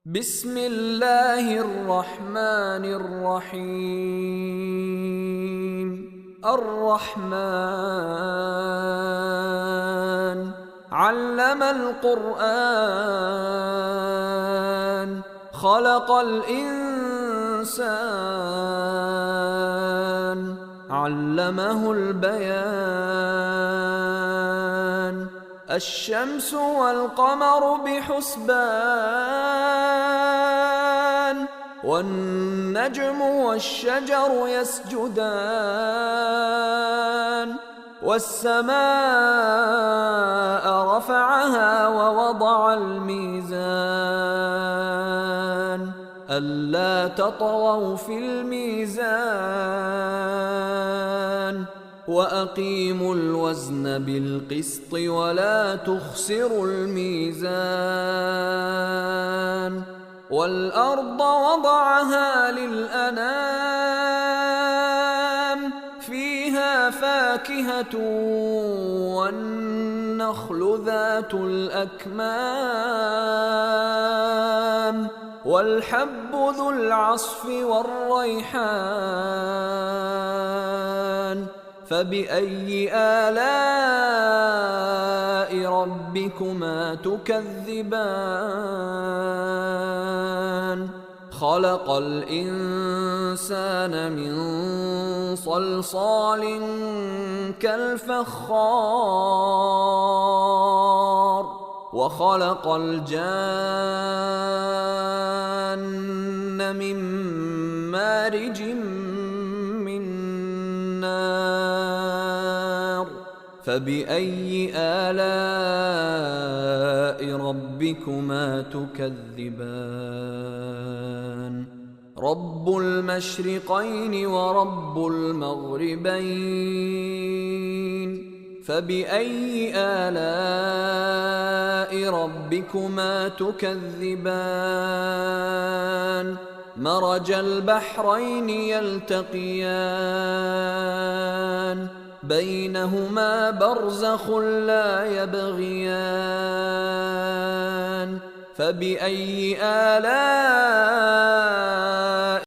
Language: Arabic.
بسم الله الرحمن الرحيم. الرحمن علم القرآن خلق الإنسان علمه البيان. الشمس والقمر بحسبان والنجم والشجر يسجدان والسماء رفعها ووضع الميزان ألا تطغوا في الميزان وأقيموا الوزن بالقسط ولا تخسروا الميزان. والأرض وضعها للأنام فيها فاكهة والنخل ذات الأكمام والحب ذو العصف والريحان. فبأي آلاء ربكما تكذبان؟ خلق الإنسان من صلصال كالفخار وخلق الجان من مارج من نار. فبأي آلاء ربكما تكذبان؟ رب المشرقين ورب المغربين. فبأي آلاء ربكما تكذبان؟ مرج البحرين يلتقيان بينهما برزخ لا يبغيان. فبأي آلاء